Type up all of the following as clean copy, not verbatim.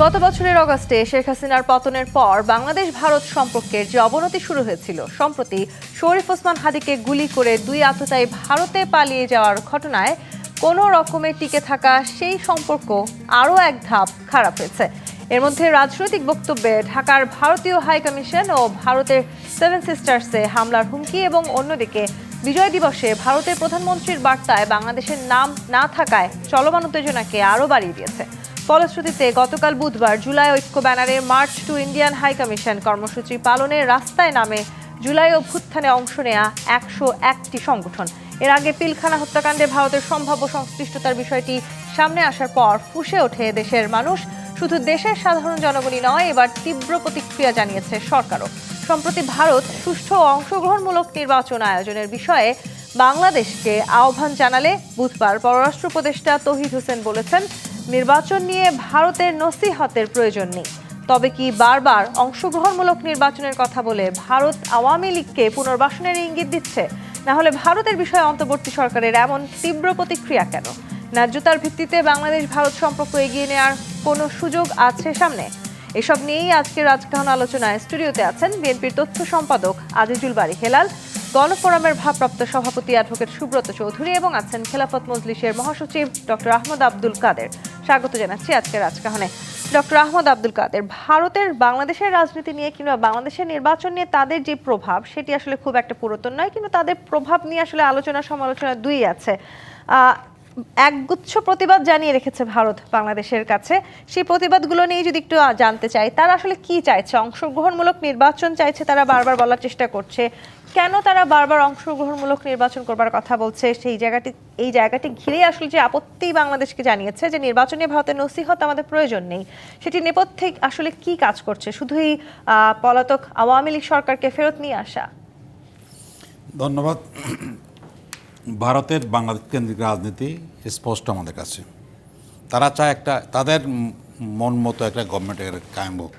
গত বছরের অগাস্টে শেখ হাসিনার পতনের পর বাংলাদেশ ভারত সম্পর্কের যে অবনতি শুরু হয়েছিল, সম্প্রতি শরীফ ওসমান হাদিকে গুলি করে দুই আততায়ী ভারতে পালিয়ে যাওয়ার ঘটনায় কোনো রকমে টিকে থাকা সেই সম্পর্ক আরও এক ধাপ খারাপ হয়েছে। এর মধ্যে রাজনৈতিক বক্তব্যে ঢাকার ভারতীয় হাইকমিশন ও ভারতের সেভেন সিস্টার্সে হামলার হুমকি এবং অন্যদিকে বিজয় দিবসে ভারতের প্রধানমন্ত্রীর বার্তায় বাংলাদেশের নাম না থাকায় চলমান উত্তেজনাকে আরও বাড়িয়ে দিয়েছে। ফলশ্রুতিতে গতকাল বুধবার জুলাই ঐক্য ব্যানারে মার্চ টু ইন্ডিয়ান হাইকমিশন কর্মসূচি পালনে রাস্তায় নামে জুলাই অভ্যুত্থানে অংশ নেয়া 101টি সংগঠন। এর আগে পিলখানা হত্যাকাণ্ডে ভারতের সম্ভাব্য সংশ্লিষ্টতার বিষয়টি সামনে আসার পর ফুঁসে ওঠে দেশের মানুষ। শুধু দেশের সাধারণ জনগণই নয়, এবার তীব্র প্রতিক্রিয়া জানিয়েছে সরকারও। সম্প্রতি ভারত সুষ্ঠু ও অংশগ্রহণমূলক নির্বাচন আয়োজনের বিষয়ে বাংলাদেশকে আহ্বান জানালে বুধবার পররাষ্ট্র উপদেষ্টা তৌহিদ হোসেন বলেছেন, নির্বাচন নিয়ে ভারতের নসিহতের প্রয়োজন নেই। তবে কি বারবার অংশগ্রহণমূলক নির্বাচনের কথা বলে ভারত আওয়ামী লীগকে পুনর্বাসনের ইঙ্গিত দিচ্ছে? না হলে ভারতের বিষয়ে অন্তর্বর্তী সরকারের এমন তীব্র প্রতিক্রিয়া কেন? ন্যায্যতার ভিত্তিতে বাংলাদেশ ভারত সম্পর্ক এগিয়ে নেওয়ার কোনো সুযোগ আছে সামনে? এসব নিয়েই আজকের রাজকাহন আলোচনায় স্টুডিওতে আছেন বিএনপির তথ্য সম্পাদক আজিজুল বারী হেলাল, গণফোরামের ভারপ্রাপ্ত সভাপতি অ্যাডভোকেট সুব্রত চৌধুরী এবং আছেন খেলাফত মজলিসের মহাসচিব ডক্টর আহমদ আব্দুল কাদের। স্বাগত জানাচ্ছি আজকের রাজকাহনে। ডক্টর আহমদ আব্দুল কাদের, ভারতের বাংলাদেশের রাজনীতি নিয়ে কিংবা বাংলাদেশের নির্বাচন নিয়ে তাদের যে প্রভাব, সেটি আসলে খুব একটা পুরাতন নয়, কিন্তু তাদের প্রভাব নিয়ে আসলে আলোচনা সমালোচনা দুই আছে। একগুচ্ছ প্রতিবাদ জানিয়ে রেখেছে ভারত বাংলাদেশের কাছে। সেই প্রতিবাদগুলো নিয়ে যদি একটু জানতে চাই, তারা আসলে কি চাইছে? অংশগ্রহণমূলক নির্বাচন চাইছে, তারা বারবার বলার চেষ্টা করছে। কেন তারা বারবার অংশগ্রহণমূলক নির্বাচন করবার কথা বলছে? এই জায়গাটি ঘিরে আসলে যে আপত্তি বাংলাদেশকে জানিয়েছে যে নির্বাচনে ভারতের নসিহত আমাদের প্রয়োজন নেই, সেটি নেপথ্যে আসলে কি কাজ করছে? শুধুই পলাতক আওয়ামী লীগ সরকারকে ফেরত নিয়ে আসা? ধন্যবাদ। ভারতের বাংলাদেশ কেন্দ্রিক রাজনীতি স্পষ্ট আমাদের কাছে। তারা চায় একটা তাদের মন মতো একটা গভর্নমেন্টের কায়েম হোক।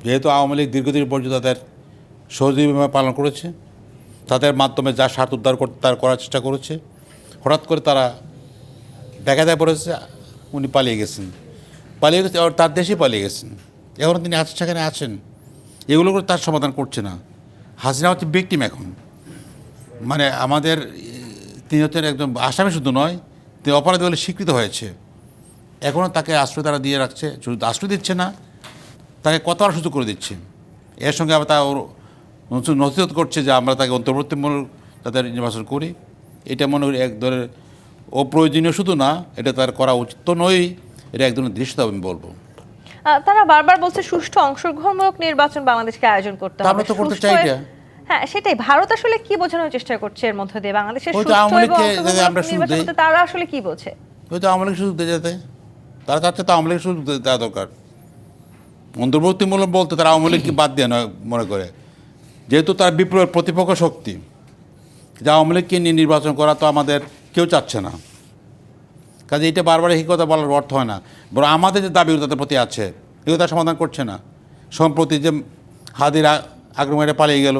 যেহেতু আওয়ামী লীগ দীর্ঘদিন পর্যন্ত তাদের সহযোগীভাবে পালন করেছে, তাদের মাধ্যমে যা স্বার্থ উদ্ধার করতে তার করার চেষ্টা করেছে, হঠাৎ করে তারা দেখা দেয় পড়েছে উনি পালিয়ে গেছেন, তার দেশে পালিয়ে গেছেন। এখন তিনি সেখানে আছেন, এগুলো করে তার সমাধান করছে না। হাসিনা হচ্ছে ভিকটিম এখন। মানে আমাদের তিনি হচ্ছেন একজন আসামি শুধু নয়, তিনি অপরাধী বলে স্বীকৃত হয়েছে। এখনও তাকে আশ্রয় তারা দিয়ে রাখছে, শুধু আশ্রয় দিচ্ছে না, তাকে কথা বলার সুযোগ করে দিচ্ছে। এর সঙ্গে আবার তা নথিগত করছে যে আমরা তাকে অন্তর্বর্তীমূলক তাদের নির্বাচন করি। এটা মনে করি এক ধরনের অপ্রয়োজনীয়, শুধু না, এটা তার করা উচিত তো নয়, এটা এক ধরনের দৃশ্যতা আমি বলবো। তারা বারবার বলছে সুষ্ঠু অংশগ্রহণমূলক নির্বাচন বাংলাদেশকে আয়োজন করতে হবে। আমরা তো করতে চাই না। হ্যাঁ, সেটাই। ভারত আসলে কি বোঝানোর চেষ্টা করছে এর মধ্যে দিয়ে বাংলাদেশের সুষ্ঠু এবং অংশগ্রহণমূলক নির্বাচন করতে? তারা আসলে কি বোঝে? হয়তো আওয়ামী লীগ সুযোগ দিয়ে যেতে, তারা চাচ্ছে তো আওয়ামী লীগ সুযোগ দেওয়া দরকার। অন্তর্বর্তীমূলক বলতে তারা আওয়ামী লীগকে বাদ দিয়ে নয় মনে করে, যেহেতু তার বিপ্লবের প্রতিপক্ষ শক্তি, যে আওয়ামী লীগকে নিয়ে নির্বাচন করা তো আমাদের কেউ চাচ্ছে না। কাজে এটা বারবার এই কথা বলার অর্থ হয় না, বরং আমাদের যে দাবিগুলো তাদের প্রতি আছে এগুলো তার সমাধান করছে না। সম্প্রতি যে হাদির আগ্রহের পালিয়ে গেল,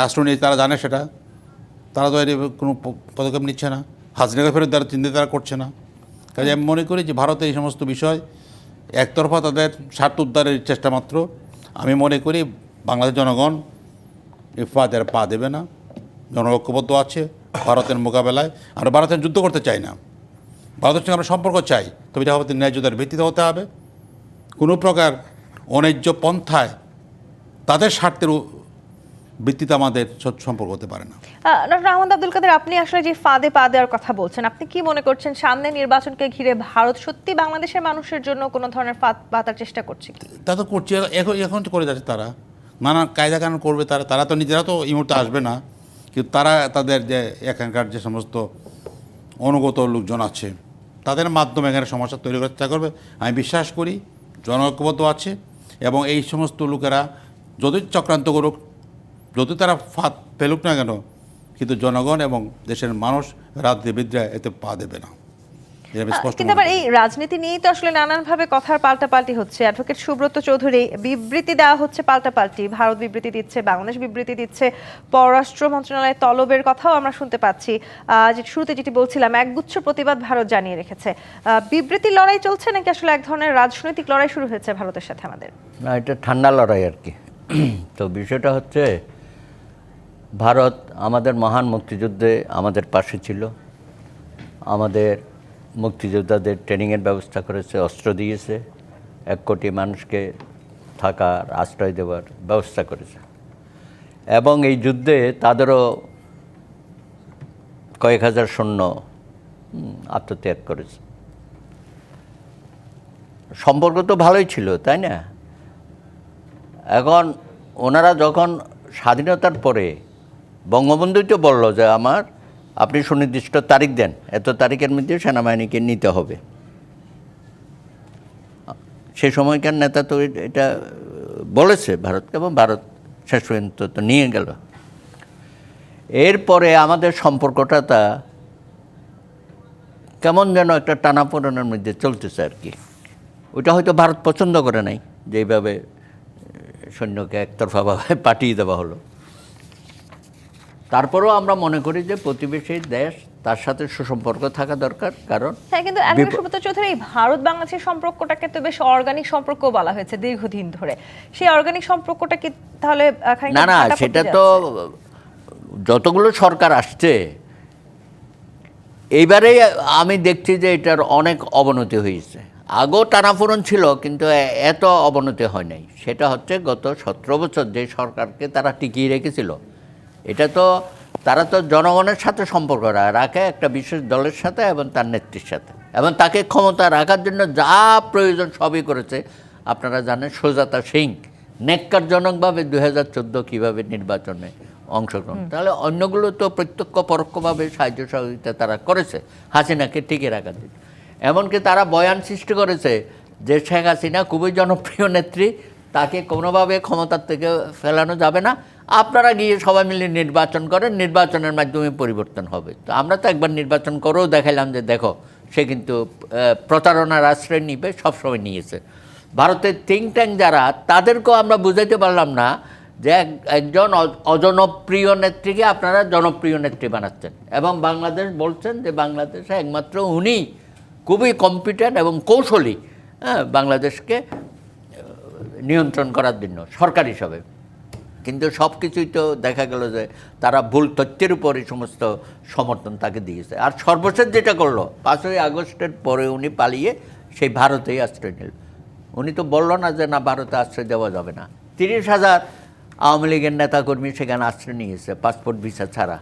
রাষ্ট্র নিয়ে তারা জানে সেটা, তারা তো এর কোনো পদক্ষেপ নিচ্ছে না। হাসিনাকে ফেরত তারা চিন্তা তারা করছে না। কাজে আমি মনে করি যে ভারতের এই সমস্ত বিষয় একতরফা তাদের স্বার্থ উদ্ধারের চেষ্টা মাত্র। আমি মনে করি বাংলাদেশ জনগণ এই ফাঁদের পা দেবে না। জনঐক্যবদ্ধ আছে ভারতের মোকাবেলায়। আমরা ভারতের যুদ্ধ করতে চাই না, ভারতের সঙ্গে আমরা সম্পর্ক চাই, তবে এটা হবে ন্যায্যতার ভিত্তিতে হতে হবে। কোনো প্রকার অন্যায্য পন্থায় তাদের স্বার্থের ভিত্তিতে আমাদের সম্পর্ক হতে পারে না। ডক্টর আহমদ আব্দুল কাদের, আপনি আসলে যে ফাঁদে পা দেওয়ার কথা বলছেন, আপনি কি মনে করছেন সামনে নির্বাচনকে ঘিরে ভারত সত্যি বাংলাদেশের মানুষের জন্য কোনো ধরনের ফাঁদ পাতার চেষ্টা করছে? তা তো করছে, এখন তো করে যাচ্ছে তারা, নানা কায়দা কানুন করবে তারা। তারা তো নিজেরা তো এই মুহূর্তে আসবে না, কিন্তু তারা তাদের যে এখানকার যে সমস্ত অনুগত লোকজন আছে তাদের মাধ্যমে এখানে সমস্যা তৈরি করার চেষ্টা করবে। আমি বিশ্বাস করি জনঐক্যবদ্ধ আছে এবং এই সমস্ত লোকেরা যতই চক্রান্ত করুক, যতই তারা ফাঁদ ফেলুক না কেন, কিন্তু জনগণ এবং দেশের মানুষ রাজনীতিবিদরা এতে পা দেবে না। স্পষ্ট কিন্তু আবার এই রাজনীতি নিয়েই তো আসলে নানানভাবে কথার পাল্টাপাল্টি হচ্ছে। অ্যাডভোকেট সুব্রত চৌধুরী, বিবৃতি দেওয়া হচ্ছে পাল্টাপাল্টি, ভারত বিবৃতি দিচ্ছে, বাংলাদেশ বিবৃতি দিচ্ছে, পররাষ্ট্র মন্ত্রণালয়ের তলবের কথাও আমরা শুনতে পাচ্ছি। যে শুরুতে যেটি বলছিলাম, একগুচ্ছ প্রতিবাদ ভারত জানিয়ে রেখেছে। বিবৃতির লড়াই চলছে নাকি আসলে এক ধরনের রাজনৈতিক লড়াই শুরু হয়েছে ভারতের সাথে আমাদের? না, এটা ঠান্ডা লড়াই আর কি। তো বিষয়টা হচ্ছে, ভারত আমাদের মহান মুক্তিযুদ্ধে আমাদের পাশে ছিল, আমাদের মুক্তিযোদ্ধাদের ট্রেনিংয়ের ব্যবস্থা করেছে, অস্ত্র দিয়েছে, 1 কোটি মানুষকে থাকার আশ্রয় দেওয়ার ব্যবস্থা করেছে, এবং এই যুদ্ধে তাদেরও কয়েক হাজার সৈন্য আত্মত্যাগ করেছে। সম্পর্ক তো ভালোই ছিল, তাই না? এখন ওনারা যখন স্বাধীনতার পরে বঙ্গবন্ধুই তো বলল যে আপনি সুনির্দিষ্ট তারিখ দেন, এত তারিখের মধ্যে সেনাবাহিনীকে নিতে হবে। সে সময়কার নেতা তো এটা বলেছে ভারতকে, এবং ভারত শেষ পর্যন্ত তো নিয়ে গেল। এরপরে আমাদের সম্পর্কটা কেমন যেন একটা টানাপোড়েনের মধ্যে চলতেছে আর কি। ওইটা হয়তো ভারত পছন্দ করে নাই যে এইভাবে সৈন্যকে একতরফাভাবে পাঠিয়ে দেওয়া হলো। তারপরেও আমরা মনে করি যে প্রতিবেশী দেশ, তার সাথে সুসম্পর্ক থাকা দরকার। কারণ হ্যাঁ, কিন্তু অ্যাডভোকেট সুব্রত চৌধুরী, এই ভারত বাংলাদেশের সম্পর্কটাকে তো বেশ অর্গানিক সম্পর্ক বলা হয়েছে দীর্ঘদিন ধরে। সেই অর্গানিক সম্পর্কটা কি তাহলে না, সেটা তো যতগুলো সরকার আসছে, এইবারেই আমি দেখছি যে এটার অনেক অবনতি হয়েছে। আগেও টানাফোড়ন ছিল, কিন্তু এত অবনতি হয় নাই। সেটা হচ্ছে গত 17 বছর যে সরকারকে তারা টিকিয়ে রেখেছিল, এটা তো তারা তো জনগণের সাথে সম্পর্ক রাখে একটা বিশেষ দলের সাথে এবং তার নেত্রীর সাথে, এবং তাকে ক্ষমতা রাখার জন্য যা প্রয়োজন সবই করেছে। আপনারা জানেন সুজাতা সিং নেককারজনকভাবে 2014 কীভাবে নির্বাচনে অংশগ্রহণ, তাহলে অন্যগুলো তো প্রত্যক্ষ পরোক্ষভাবে সাহায্য সহযোগিতা তারা করেছে হাসিনাকে টিকে রাখার জন্য। এমনকি তারা বয়ান সৃষ্টি করেছে যে শেখ হাসিনা খুবই জনপ্রিয় নেত্রী, তাকে কোনোভাবে ক্ষমতার থেকে ফেলানো যাবে না, আপনারা গিয়ে সবাই মিলে নির্বাচন করেন, নির্বাচনের মাধ্যমে পরিবর্তন হবে। তো আমরা তো একবার নির্বাচন করেও দেখাইলাম যে দেখো, সে কিন্তু প্রতারণার আশ্রয় নিবে, সবসময় নিয়েছে। ভারতের থিঙ্ক ট্যাঙ্ক যারা, তাদেরকেও আমরা বুঝাইতে পারলাম না যে একজন অজনপ্রিয় নেত্রীকে আপনারা জনপ্রিয় নেত্রী বানাচ্ছেন, এবং বাংলাদেশ বলছেন যে বাংলাদেশে একমাত্র উনি খুবই কম্পিটেন্ট এবং কৌশলী বাংলাদেশকে নিয়ন্ত্রণ করার জন্য সরকার হিসাবে। কিন্তু সব কিছুই তো দেখা গেল যে তারা ভুল তথ্যের উপর এই সমস্ত সমর্থন তাকে দিয়েছে। আর সর্বশেষ যেটা করলো, 5ই আগস্টের পরে উনি পালিয়ে সেই ভারতেই আশ্রয় নিল। উনি তো বলল না যে না, ভারতে আশ্রয় দেওয়া যাবে না। 30,000 আওয়ামী লীগের নেতাকর্মী সেখানে আশ্রয় নিয়েছে পাসপোর্ট ভিসা ছাড়া,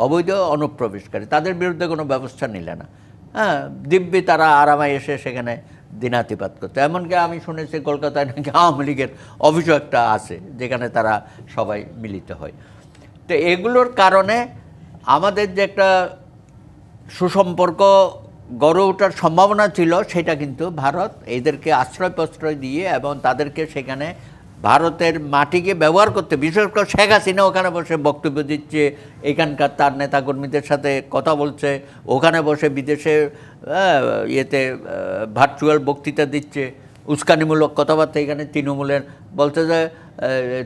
অবৈধ অনুপ্রবেশকারী। তাদের বিরুদ্ধে কোনো ব্যবস্থা নিলে না। দিব্যি তারা আরামায় এসে সেখানে দিনাতিপাত করতো। এমনকি আমি শুনেছি কলকাতায় নাকি আওয়ামী লীগের অফিসও একটা আছে, যেখানে তারা সবাই মিলিত হয়। তো এগুলোর কারণে আমাদের যে একটা সুসম্পর্ক গড়ে ওঠার সম্ভাবনা ছিল, সেটা কিন্তু ভারত এদেরকে আশ্রয় প্রশ্রয় দিয়ে এবং তাদেরকে সেখানে ভারতের মাটিকে ব্যবহার করতে, বিশেষ করে শেখ হাসিনা ওখানে বসে বক্তব্য দিচ্ছে, এখানকার তার নেতাকর্মীদের সাথে কথা বলছে, ওখানে বসে বিদেশে ইয়েতে ভার্চুয়াল বক্তৃতা দিচ্ছে, উস্কানিমূলক কথাবার্তা এখানে তৃণমূলের বলতে যে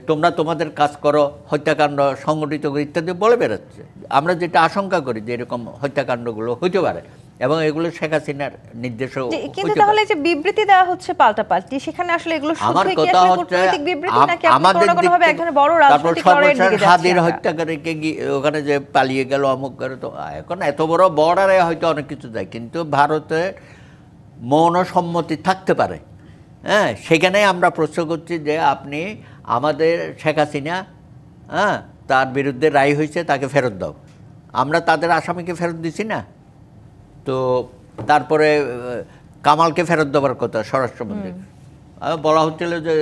তোমরা তোমাদের কাজ করো, হত্যাকাণ্ড সংগঠিত করে ইত্যাদি বলে বেড়াচ্ছে। আমরা যেটা আশঙ্কা করি যে এরকম হত্যাকাণ্ডগুলো হইতে পারে, এবং এগুলো শেখ হাসিনার নির্দেশও। কিন্তু তাহলে যে বিবৃতি দেওয়া হচ্ছে পাল্টাপাল্টি, সেখানে আসলে এগুলো শুধুই কি আসলে কূটনৈতিক বিবৃতি নাকি আপনি কোনোভাবে এক ধরনের বড় রাজনৈতিক লড়াইয়ের দিকে যাচ্ছেন? হাদির হত্যাকারীকে ওখানে যে পালিয়ে গেল অমুক করে, তো এখন এত বড় বর্ডারে হয়তো অনেক কিছু যায়, কিন্তু ভারতে মৌন সম্মতি থাকতে পারে। সেখানে আমরা প্রশ্ন করছি যে আপনি আমাদের শেখ হাসিনা, তার বিরুদ্ধে রায় হয়েছে, তাকে ফেরত দাও। আমরা তাদের আসামিকে ফেরত দিছি না। তো তারপরে কামালকে ফেরত দেওয়ার কথা স্বরাষ্ট্রমন্ত্রী বলা হচ্ছিল যে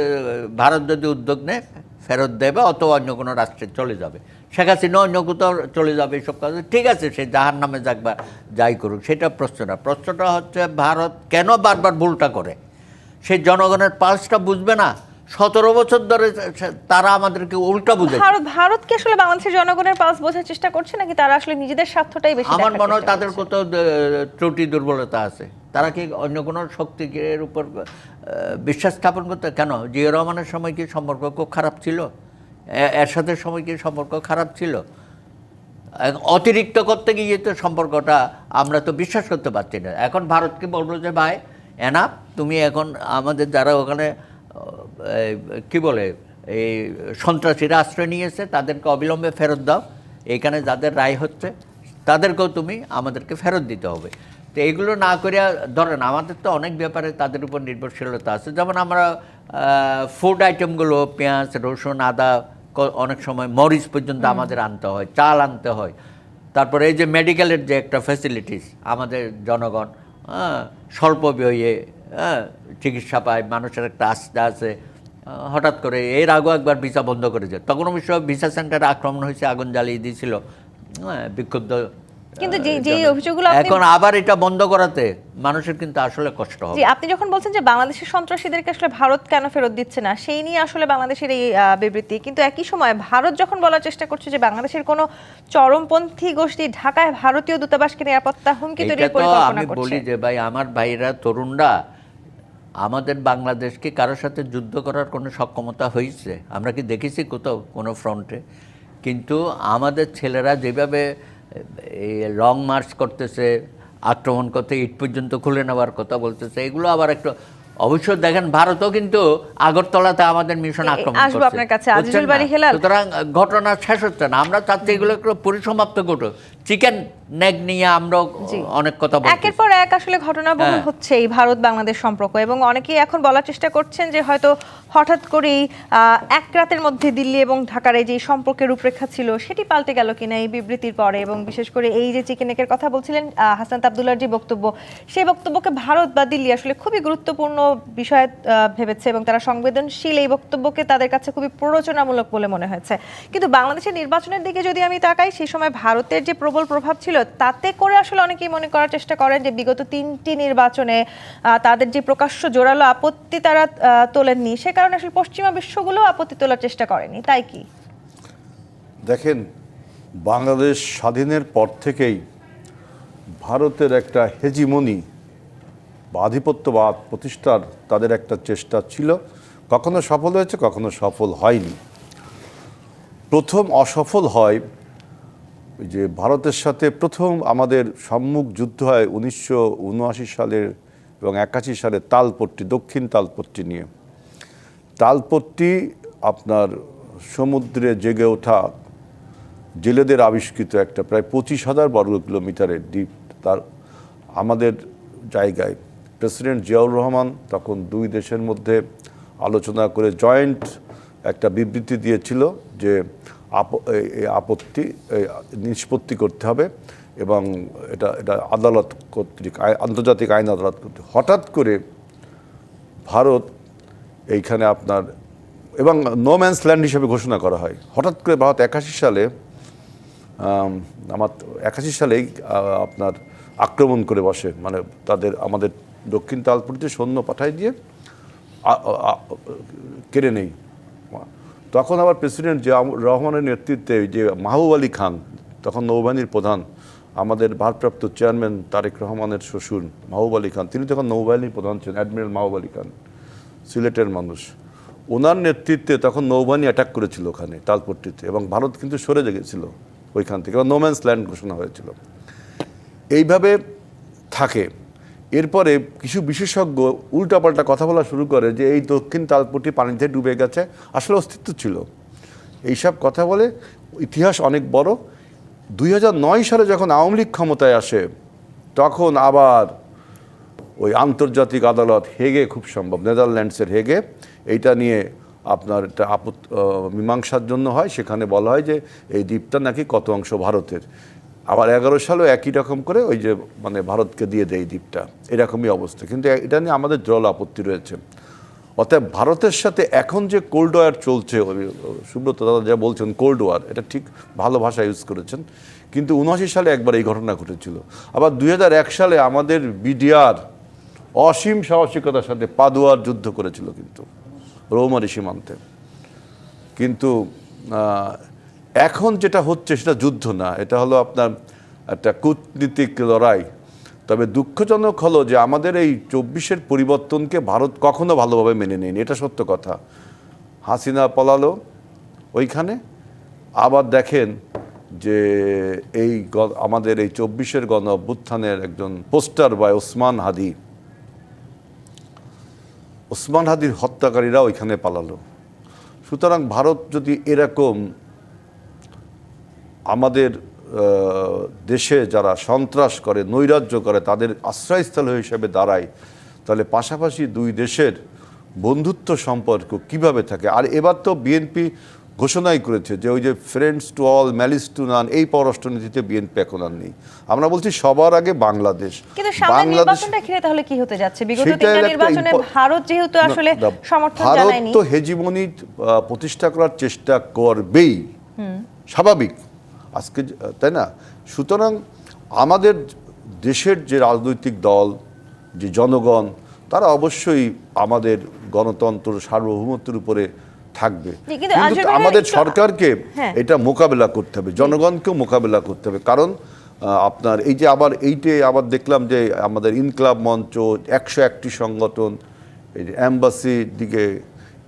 ভারত যদি উদ্যোগ নেয় ফেরত দেবে, অথবা অন্য কোনো রাষ্ট্রে চলে যাবে। শেখ হাসিনা অন্য কোথাও চলে যাবে, এইসব কাজ ঠিক আছে, সে জাহার নামে যাকবা যাই করুক, সেটা প্রশ্নটা। প্রশ্নটা হচ্ছে ভারত কেন বারবার ভুলটা করে? সে জনগণের পালসটা বুঝবে না, 17 বছর ধরে তারা আমাদেরকে উল্টা বুঝায়। ভারত কি আসলে বাংলাদেশের জনগণের পালস বোঝার চেষ্টা করছে, নাকি তারা আসলে নিজেদের স্বার্থটাই বেশি আমার দেখার মনে হয় চেষ্টা তাদের করছে? কত ত্রুটি দুর্বলতা আছে। তারা কি অন্য কোনো শক্তির উপর বিশ্বাস স্থাপন করতে? কেন জিয়া রহমানের সময় কি সম্পর্ক খুব খারাপ ছিল? এরশাদের সময় কি সম্পর্ক খারাপ ছিল? অতিরিক্ত করতে গিয়ে তো সম্পর্কটা আমরা তো বিশ্বাস করতে পারছি না। এখন ভারতকে বলবো যে ভাই এনাফ, তুমি এখন আমাদের যারা ওখানে কি বলে এই সন্ত্রাসীরা আশ্রয় নিয়েছে তাদেরকে অবিলম্বে ফেরত দাও, এখানে যাদের রায় হচ্ছে তাদেরকেও তুমি আমাদেরকে ফেরত দিতে হবে। তো এইগুলো না করিয়া ধরেন আমাদের তো অনেক ব্যাপারে তাদের উপর নির্ভরশীলতা আছে। যেমন আমরা ফুড আইটেমগুলো পেঁয়াজ, রসুন, আদা, অনেক সময় মরিচ পর্যন্ত আমাদের আনতে হয়, চাল আনতে হয়। তারপরে এই যে মেডিকেলের যে একটা ফ্যাসিলিটিস, আমাদের জনগণ স্বল্প ব্যয়ে চিকিৎসা পায়, মানুষের একটা আস্থা আছে। হঠাৎ করে এর আগেও একবার ভিসা বন্ধ করেছে, তখন অবশ্য ভিসা সেন্টারে আক্রমণ হয়েছে, আগুন জ্বালিয়ে দিয়েছিল বিক্ষুব্ধ। কিন্তু যে অভিযোগগুলো এখন আবার এটা বন্ধ করাতে মানুষের কিন্তু আসলে কষ্ট হবে। আপনি যখন বলছেন যে বাংলাদেশের সন্ত্রাসীদেরকে আসলে ভারত কেন ফেরত দিচ্ছে না, সেই নিয়ে আসলে বাংলাদেশের এই বিবৃতি, কিন্তু একই সময় ভারত যখন বলার চেষ্টা করছে যে বাংলাদেশের কোনো চরমপন্থী গোষ্ঠী ঢাকায় ভারতীয় দূতাবাসকে নিরাপত্তা হুমকি তৈরির পরিকল্পনা করছে। আমি বলি যে ভাই আমার ভাইরা তরুণরা, আমাদের বাংলাদেশকে কারোর সাথে যুদ্ধ করার কোনো সক্ষমতা হয়েছে? আমরা কি দেখেছি কোথাও কোনো ফ্রন্টে? কিন্তু আমাদের ছেলেরা যেভাবে এই লং মার্চ করতেছে, আক্রমণ করতে, ইট পর্যন্ত খুলে নেওয়ার কথা বলতেছে, এগুলো আবার একটু অবশ্য দেখেন ভারতও কিন্তু আগরতলাতে আমাদের মিশন আক্রমণ করছে। আসবো আপনার কাছে আজিজুল বারী হেলাল। সুতরাং ঘটনা শেষ হচ্ছে না, আমরা চাচ্ছি এগুলো একটু পরিসমাপ্ত করো। চিকেন নেক নিয়ে আমরা অনেক কথা বলছি, একের পর এক আসলে ঘটনাবহুল হচ্ছে এই ভারত বাংলাদেশ সম্পর্ক, এবং অনেকেই এখন বলার চেষ্টা করছেন যে হয়তো হঠাৎ করেই এক রাতের মধ্যে দিল্লি এবং ঢাকার এই যে সম্পর্কের রূপরেখা ছিল সেটি পাল্টে গেল কিনা এই বিবৃতির পরে। এবং বিশেষ করে এই যে চিকেন নেকের কথা বলছিলেন হাসান আব্দুল্লাহর যে বক্তব্য, সেই বক্তব্যকে ভারত বা দিল্লি আসলে খুবই গুরুত্বপূর্ণ বিষয় ভেবেছে এবং তারা সংবেদনশীল এই বক্তব্যকে তাদের কাছে খুবই প্ররোচনামূলক বলে মনে হয়েছে। কিন্তু বাংলাদেশের নির্বাচনের দিকে যদি আমি তাকাই, সেই সময় ভারতের যে প্রবল প্রভাব ছিল, তাতে করে আসলে অনেকেই মনে করার চেষ্টা করেন যে বিগত 3টি নির্বাচনে তাদের যে প্রকাশ্য জোরালো আপত্তি তারা তোলেননি, সে কারণে আসলে পশ্চিমা বিশ্বগুলো আপত্তি তোলার চেষ্টা করেনি, তাই কি? দেখেন, বাংলাদেশ স্বাধীনের পর থেকেই ভারতের একটা হেজিমনি বা আধিপত্যবাদ প্রতিষ্ঠার তাদের একটা চেষ্টা ছিল। কখনো সফল হয়েছে, কখনো সফল হয়নি। প্রথম অসফল হয় যে ভারতের সাথে প্রথম আমাদের সম্মুখ যুদ্ধ হয় 1979 সালের এবং 81 সালের তালপট্টি, দক্ষিণ তালপট্টি নিয়ে। তালপট্টি আপনার সমুদ্রে জেগে ওঠা জেলেদের আবিষ্কৃত একটা প্রায় 25,000 বর্গ কিলোমিটারের দ্বীপ। তার আমাদের জায়গায় প্রেসিডেন্ট জিয়াউর রহমান তখন দুই দেশের মধ্যে আলোচনা করে জয়েন্ট একটা বিবৃতি দিয়েছিল যে আপত্তি নিষ্পত্তি করতে হবে এবং এটা আদালত কর্তৃক, আন্তর্জাতিক আইন আদালত কর্তৃক। হঠাৎ করে ভারত এইখানে আপনার এবং নো ম্যানস ল্যান্ড হিসেবে ঘোষণা করা হয়। হঠাৎ করে ভারত 81 সালে সালেই আপনার আক্রমণ করে বসে, মানে আমাদের দক্ষিণ তালপট্টিতে সৈন্য পাঠায় দিয়ে কেড়ে নেই। তখন আবার প্রেসিডেন্ট জিয়াউর রহমানের নেতৃত্বে যে মাহবুব আলী খান, তখন নৌবাহিনীর প্রধান, আমাদের ভারপ্রাপ্ত চেয়ারম্যান তারেক রহমানের শ্বশুর মাহবুব আলী খান, তিনি তখন নৌবাহিনীর প্রধান ছিলেন, অ্যাডমিরাল মাহবুব আলী খান, সিলেটের মানুষ। ওনার নেতৃত্বে তখন নৌবাহিনী অ্যাটাক করেছিল ওখানে তালপট্টিতে, এবং ভারত কিন্তু সরে গেছিল ওইখান থেকে, নো ম্যানস ল্যান্ড ঘোষণা হয়েছিল। এইভাবে থাকে। এরপরে কিছু বিশেষজ্ঞ উল্টাপাল্টা কথা বলা শুরু করে যে এই দক্ষিণ তালপট্টি পানিতে ডুবে গেছে, আসলে অস্তিত্ব ছিল। এইসব কথা বলে ইতিহাস অনেক বড়। 2009 সালে যখন আওয়ামী লীগ ক্ষমতায় আসে, তখন আবার ওই আন্তর্জাতিক আদালত হেগে, খুব সম্ভব নেদারল্যান্ডসের হেগে, এইটা নিয়ে আপনার একটা মীমাংসার জন্য হয়। সেখানে বলা হয় যে এই দ্বীপটা নাকি কত অংশ ভারতের। আবার 11 সালেও একই রকম করে ওই যে মানে ভারতকে দিয়ে দেয় দ্বীপটা, এরকমই অবস্থা। কিন্তু এটা নিয়ে আমাদের জল আপত্তি রয়েছে। অতএব ভারতের সাথে এখন যে কোল্ড ওয়ার চলছে, সুব্রত দাদা যা বলছেন কোল্ড ওয়ার, এটা ঠিক ভালো ভাষা ইউজ করেছেন। কিন্তু 79 সালে একবার এই ঘটনা ঘটেছিল। আবার 2001 সালে আমাদের বিডিআর অসীম সাহসিকতার সাথে পাদুয়ার যুদ্ধ করেছিল, কিন্তু রৌমারী সীমান্তে। কিন্তু এখন যেটা হচ্ছে সেটা যুদ্ধ না, এটা হলো আপনার একটা কূটনীতিক লড়াই। তবে দুঃখজনক হলো যে আমাদের এই 24-এর পরিবর্তনকে ভারত কখনো ভালোভাবে মেনে নেয়নি, এটা সত্য কথা। হাসিনা পলালো ওইখানে, আবার দেখেন যে এই আমাদের এই 24-এর গণ অভ্যুত্থানের একজন পোস্টার বয় ওসমান হাদির হত্যাকারীরা ওইখানে পালালো। সুতরাং ভারত যদি এরকম আমাদের দেশে যারা সন্ত্রাস করে, নৈরাজ্য করে, তাদের আশ্রয়স্থল হিসেবে দাঁড়ায়, তাহলে পাশাপাশি দুই দেশের বন্ধুত্ব সম্পর্ক কিভাবে থাকে? আর এবার তো বিএনপি ঘোষণাই করেছে যে ওই যে friends to all malice two নান, এই পররাষ্ট্রনীতিতে বিএনপি এখন আর নেই। আমরা বলছি সবার আগে বাংলাদেশ। কিন্তু সামনের নির্বাচনটা ঘিরে তাহলে কি হতে যাচ্ছে? বিগত তিনটা নির্বাচনে ভারত যেহেতু আসলে সমর্থন জানায়নি, ভারত তো হেজিমনি প্রতিষ্ঠা করার চেষ্টা করবেই, স্বাভাবিক আজকে, তাই না? সুতরাং আমাদের দেশের যে রাজনৈতিক দল, যে জনগণ, তারা অবশ্যই আমাদের গণতন্ত্র সার্বভৌমত্বের উপরে থাকবে। কিন্তু আমাদের সরকারকে এটা মোকাবেলা করতে হবে, জনগণকেও মোকাবেলা করতে হবে। কারণ আপনার এই যে আবার দেখলাম যে আমাদের ইনকলাব মঞ্চ, 101টি সংগঠন, এই যে অ্যাম্বাসির দিকে,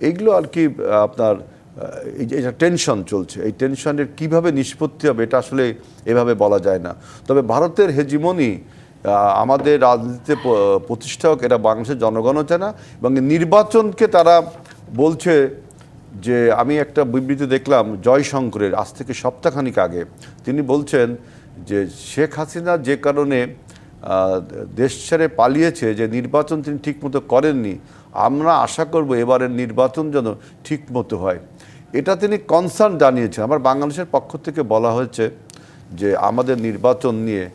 এইগুলো আর কি আপনার এই যে টেনশন চলছে, এই টেনশনের কিভাবে নিষ্পত্তি হবে এটা আসলে এভাবে বলা যায় না। তবে ভারতের হেজিমনি আমাদের রাজনীতিতে প্রতিষ্ঠা হোক, এটা বাংলাদেশের জনগণও চায় না। এবং নির্বাচনকে তারা বলছে যে, আমি একটা বিবৃতি দেখলাম জয়শঙ্করের আজ থেকে সপ্তাহখানিক আগে, তিনি বলছেন যে শেখ হাসিনা যে কারণে দেশ ছেড়ে পালিয়েছে, যে নির্বাচন তিনি ঠিকমতো করেননি, আমরা আশা করব এবারের নির্বাচন যেন ঠিকমতো হয়। এটা তিনি কনসার্ন জানিয়েছেন। আমার বাংলাদেশের পক্ষ থেকে বলা হয়েছে যে আমাদের নির্বাচন নিয়ে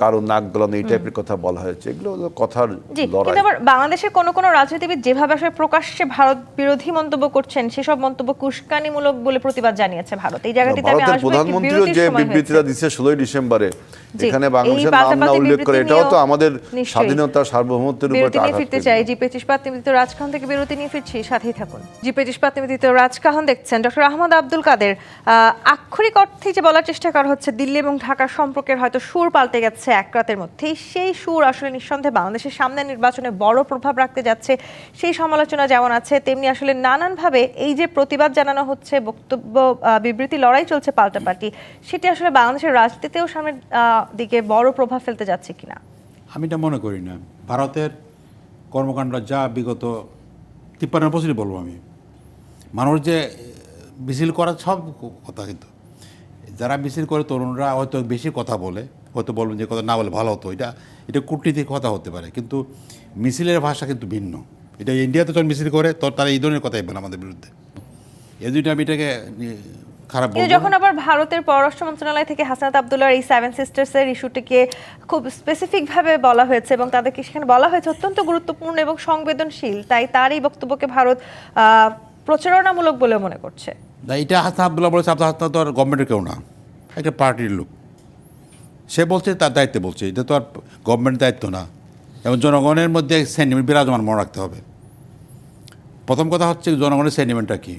কারো নাক গলানো এই টাইপের কথা বলা হয়েছে, এগুলো হলো কথার লড়াই। কিন্তু আবার বাংলাদেশের কোন কোন রাজনীতিবিদ যেভাবে আসলে প্রকাশ্যে ভারত বিরোধী মন্তব্য করছেন, সেসব মন্তব্য উস্কানিমূলক বলে প্রতিবাদ জানিয়েছে ভারত। এই জায়গাটিতে আমি আসব, প্রধানমন্ত্রীও যে বিবৃতিটা দিয়েছে 16 ডিসেম্বরে, এখানে বাংলাদেশের নাম না উল্লেখ করে, এটাও তো আমাদের স্বাধীনতা সার্বভৌমত্বের উপর আঘাত করছে। ফিরতে চাই জি25 বাত নিবেদিত রাজকাহন থেকে বিরতি নিয়ে ফিরছি, সাথেই থাকুন। জি25 বাত নিবেদিত রাজকাহন দেখছেন। ডক্টর আহমদ আব্দুল কাদের, আক্ষরিক অর্থে যে বলার চেষ্টা করা হচ্ছে দিল্লি এবং ঢাকার সম্পর্কের হয়তো সুর পাল্টে গেছে এক রাতের মধ্যেই, সেই সুর আসলে নিঃসন্দেহে বাংলাদেশের সামনের নির্বাচনে বড় প্রভাব রাখতে যাচ্ছে, সেই সমালোচনা যেমন আছে, তেমনি আসলে নানানভাবে এই যে প্রতিবাদ জানানো হচ্ছে, বক্তব্য বিবৃতি লড়াই চলছে পাল্টাপাল্টি, সেটি আসলে বাংলাদেশের রাজনীতিতেও সামনের দিকে বড় প্রভাব ফেলতে যাচ্ছে কিনা? আমি এটা মনে করি না। ভারতের কর্মকাণ্ড যা বিগত 53 বছরই বলবো আমি, মানুষ যে মিছিল করার সব কথা, কিন্তু যারা মিছিল করে তরুণরা হয়তো বেশি কথা বলে, হয়তো বলবেন যে কথা না বলে ভালো হতো, এটা কূটনীতিক কথা হতে পারে, কিন্তু মিছিলের ভাষা কিন্তু ভিন্ন। এটা ইন্ডিয়াতে যখন মিছিল করে তারা এই ধরনের কথাই বলে আমাদের বিরুদ্ধে, এই দুইটা আমি এটাকে খারাপ বলবো। যখন আবার ভারতের পররাষ্ট্র মন্ত্রণালয় থেকে হাসনাত আব্দুল্লাহর এই 7 সিস্টার্সের ইস্যুটিকে খুব স্পেসিফিকভাবে বলা হয়েছে এবং তাদেরকে সেখানে বলা হয়েছে অত্যন্ত গুরুত্বপূর্ণ এবং সংবেদনশীল, তাই তার এই বক্তব্যকে ভারত প্রচারণামূলক বলে মনে করছে। এটা হাসনাত আব্দুল্লাহ বলেছে, হাসনাত তো আর গভর্নমেন্টের কেউ না, একটা পার্টির লোক, সে বলছে তার দায়িত্বে বলছে, এটা তো আর গভর্নমেন্টের দায়িত্ব না। এবং জনগণের মধ্যে সেন্টিমেন্ট বিরাজমান মনে রাখতে হবে। প্রথম কথা হচ্ছে জনগণের সেন্টিমেন্টটা কী।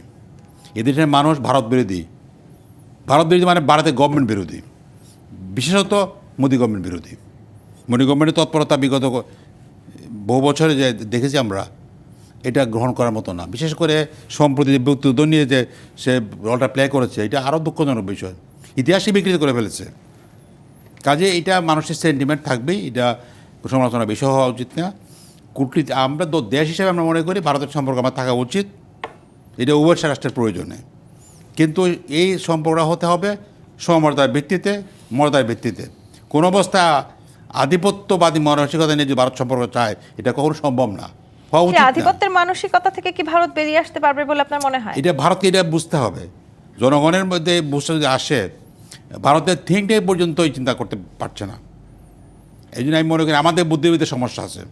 এদেশের মানুষ ভারত বিরোধী মানে ভারতের গভর্নমেন্ট বিরোধী, বিশেষত মোদী গভর্নমেন্ট বিরোধী। মোদী গভর্নমেন্টের তৎপরতা বিগত বহু বছরে যে দেখেছি আমরা, এটা গ্রহণ করার মতো না। বিশেষ করে সম্প্রতি বক্তব্য নিয়ে যে সে রোলটা প্লে করেছে, এটা আরও দুঃখজনক বিষয়, ইতিহাসই বিকৃত করে ফেলেছে। কাজে এটা মানুষের সেন্টিমেন্ট থাকবেই, এটা সমালোচনার বিষয় হওয়া উচিত না। কূটনীতি আমরা দেশ হিসেবে আমরা মনে করি ভারতের সম্পর্ক আমার থাকা উচিত, এটা উভয় রাষ্ট্রের প্রয়োজনে, কিন্তু এই সম্পর্কটা হতে হবে সমমর্যাদার ভিত্তিতে, মর্যাদার ভিত্তিতে। কোনো অবস্থা আধিপত্যবাদী মানসিকতা নিয়ে যে ভারত সম্পর্ক চায়, এটা কখনো সম্ভব না, হওয়া উচিত না। আধিপত্যের মানসিকতা থেকে কি ভারত বেরিয়ে আসতে পারবে বলে আপনার মনে হয়? এটা ভারতকে এটা বুঝতে হবে, জনগণের মধ্যে বুঝতে যদি আসে, ভারতের থিঙ্ক ট্যাঙ্ক পর্যন্ত চিন্তা করতে পারছে না। এই জন্য আমি মনে করি আমাদের বুদ্ধিবীদের সমস্যা আছে।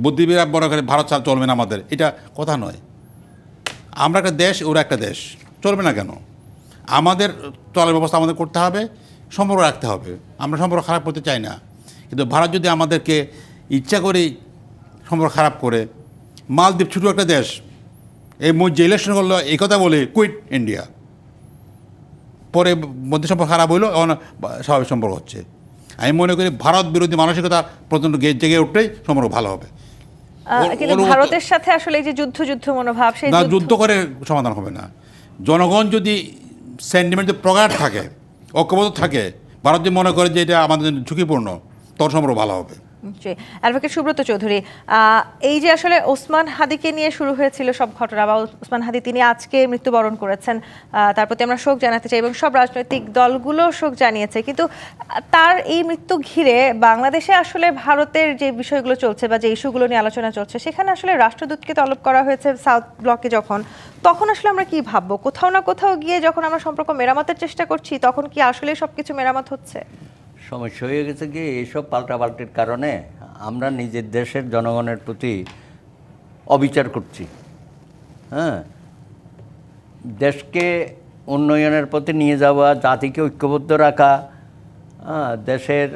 বুদ্ধিবীরা মনে করে ভারত ছাড়া চলবে না আমাদের, এটা কথা নয়। আমরা একটা দেশ, ওরা একটা দেশ, চলবে না কেন? আমাদের চলার ব্যবস্থা আমাদের করতে হবে, সম্পর্ক রাখতে হবে। আমরা সম্পর্ক খারাপ করতে চাই না, কিন্তু ভারত যদি আমাদেরকে ইচ্ছা করেই সম্পর্ক খারাপ করে, মালদ্বীপ ছোটো একটা দেশ, এই যে ইলেকশন করলো এই কথা বলে কুইট ইন্ডিয়া, পরে মধ্যে সম্পর্ক খারাপ হইলো, এখন স্বাভাবিক সম্পর্ক হচ্ছে। আমি মনে করি ভারত বিরোধী মানসিকতা প্রচণ্ড জেগে উঠলেই সম্পর্ক ভালো হবে। কিন্তু ভারতের সাথে আসলে এই যে যুদ্ধ মনোভাব, সেই না, যুদ্ধ করে সমাধান হবে না। জনগণ যদি সেন্টিমেন্ট প্রগাঢ় থাকে, ঐক্যবদ্ধ থাকে, ভারত যদি মনে করে যে এটা আমাদের জন্য ঝুঁকিপূর্ণ, তখন সম্পর্ক ভালো হবে। জি, অ্যাডভোকেট সুব্রত চৌধুরী, এই যে আসলে ওসমান হাদিকে নিয়ে শুরু হয়েছিল সব ঘটনা, বা ওসমান হাদি তিনি আজকে মৃত্যুবরণ করেছেন, তার প্রতি আমরা শোক জানাতে চাই এবং সব রাজনৈতিক দলগুলো শোক জানিয়েছে, কিন্তু তার এই মৃত্যু ঘিরে বাংলাদেশে আসলে ভারতের যে বিষয়গুলো চলছে বা যে ইস্যুগুলো নিয়ে আলোচনা চলছে, সেখানে আসলে রাষ্ট্রদূতকে তলব করা হয়েছে সাউথ ব্লকে, তখন আসলে আমরা কি ভাববো? কোথাও না কোথাও গিয়ে যখন আমরা সম্পর্ক মেরামতের চেষ্টা করছি, তখন কি আসলে সবকিছু মেরামত হচ্ছে? সমস্যা হয়ে গেছে কি, এইসব পাল্টাপাল্টির কারণে আমরা নিজের দেশের জনগণের প্রতি অবিচার করছি। হ্যাঁ, দেশকে উন্নয়নের পথে নিয়ে যাওয়া, জাতিকে ঐক্যবদ্ধ রাখা, দেশের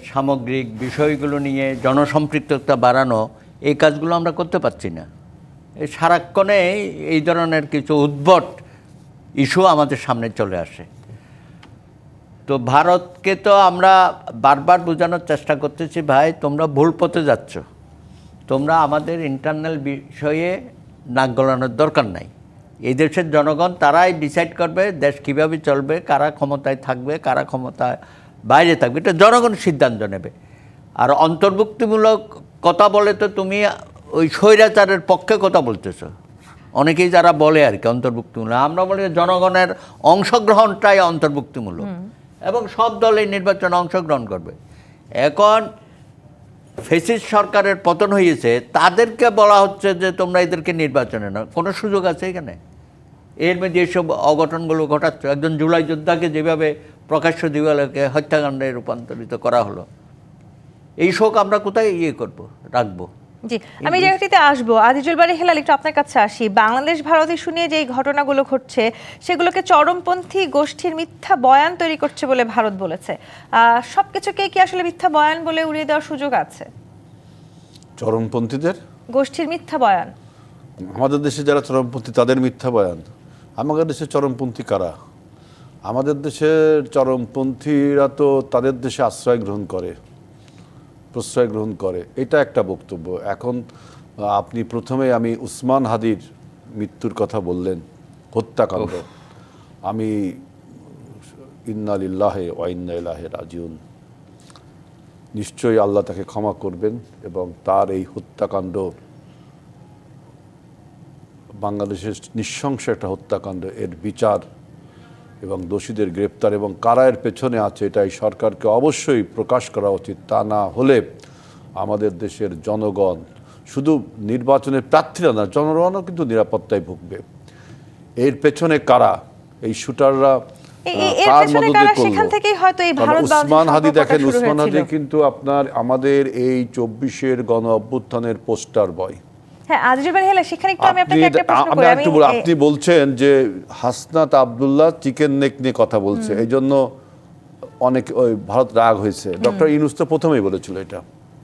সামগ্রিক বিষয়গুলো নিয়ে জনসম্পৃক্ততা বাড়ানো, এই কাজগুলো আমরা করতে পারছি না। এই সারাক্ষণে এই ধরনের কিছু উদ্ভট ইস্যু আমাদের সামনে চলে আসে। তো ভারতকে তো আমরা বারবার বোঝানোর চেষ্টা করতেছি, ভাই তোমরা ভুল পথে যাচ্ছ, তোমরা আমাদের ইন্টারনাল বিষয়ে নাক গলানোর দরকার নাই। এই দেশের জনগণ তারাই ডিসাইড করবে দেশ কীভাবে চলবে, কারা ক্ষমতায় থাকবে, কারা ক্ষমতায় বাইরে থাকবে, এটা জনগণ সিদ্ধান্ত নেবে। আর অন্তর্ভুক্তিমূলক কথা বলে তো তুমি ওই স্বৈরাচারের পক্ষে কথা বলতেছো। অনেকেই যারা বলে আর কি অন্তর্ভুক্তিমূলক, আমরা বলি জনগণের অংশগ্রহণটাই অন্তর্ভুক্তিমূলক, এবং সব দল এই নির্বাচনে অংশগ্রহণ করবে। এখন ফ্যাসিস্ট সরকারের পতন হয়েছে, তাদেরকে বলা হচ্ছে যে তোমরা এদেরকে নির্বাচনে না, কোনো সুযোগ আছে এখানে? এর মধ্যে এইসব অঘটনগুলো ঘটাচ্ছে। একজন জুলাই যোদ্ধাকে যেভাবে প্রকাশ্য দিবালোকে হত্যাকাণ্ডে রূপান্তরিত করা হলো, এই শোক আমরা কোথায় রাখবো? জি, আমি জায়গাটিতে আসবো। আজিজুল বারী হেলাল, একটু আপনার কাছে আসি। বাংলাদেশ ভারত ইস্যু নিয়ে যে ঘটনাগুলো ঘটছে, সেগুলোকে চরমপন্থী গোষ্ঠীর মিথ্যা বয়ান তৈরি করছে বলে ভারত বলেছে। সবকিছুকে কি আসলে মিথ্যা বয়ান বলে উড়িয়ে দেওয়ার সুযোগ আছে? চরমপন্থীদের গোষ্ঠীর মিথ্যা বয়ান, আমাদের দেশে যারা চরমপন্থী তাদের মিথ্যা বয়ান। আমাদের দেশে চরমপন্থী কারা? আমাদের দেশের চরমপন্থীরা তো তাদের দেশে আশ্রয় গ্রহণ করে, প্রশ্রয় গ্রহণ করে, এটা একটা বক্তব্য। এখন আপনি প্রথমে আমি উসমান হাদির মৃত্যুর কথা বললেন, হত্যাকাণ্ড, আমি ইন্না লিল্লাহি ওয়া ইন্না ইলাইহি রাজিউন, নিশ্চয়ই আল্লাহ তাকে ক্ষমা করবেন এবং তার এই হত্যাকাণ্ড বাংলাদেশের নৃশংস একটা হত্যাকাণ্ড, এর বিচার এবং দোষীদের গ্রেপ্তার এবং কারা এর পেছনে আছে এটা এই সরকারকে অবশ্যই প্রকাশ করা উচিত। তা না হলে আমাদের দেশের জনগণ, শুধু নির্বাচনের প্রার্থীরা না, জনগণও কিন্তু নিরাপত্তায় ভুগবে। এর পেছনে কারা, এই শুটাররা কার মদদে করলো? উসমান হাদি দেখেন, উসমান হাদি কিন্তু আপনার আমাদের এই 24-এর গণ অভ্যুত্থানের পোস্টার বয়। আপনি বলছেন যে হাসনাত আব্দুল্লাহ চিকেন নেক নিয়ে কথা বলছে, এই জন্য অনেক ভারত রাগ হয়েছে। ডক্টর ইউনূস তো প্রথমেই বলেছিল এটা,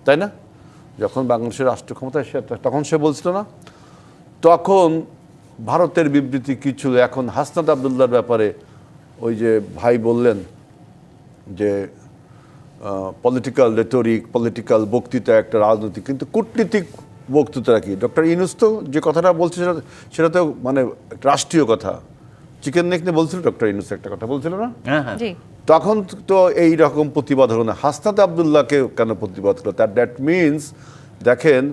তাই না? যখন বাংলাদেশের রাষ্ট্র ক্ষমতায় তখন সে বলছিল না? তখন ভারতের বিবৃতি কি ছিল? এখন হাসনাত আব্দুল্লাহর ব্যাপারে ওই যে ভাই বললেন যে পলিটিক্যাল রেটরিক, পলিটিক্যাল বক্তৃতা একটা রাজনৈতিক, কিন্তু কূটনীতিক বক্তৃতা কি? ডক্টর ইউনূস তো যে কথাটা বলছে সেটা তো মানে রাষ্ট্রীয় কথা। চিকেন নেক নিয়ে বলছিল ডক্টর ইউনূস, একটা কথা বলছিল না? তখন তো এই রকম প্রতিবাদ হলো না। হাসনাত আব্দুল্লাহকে কেন প্রতিবাদ হলো? দ্যাট মিনস দেখেন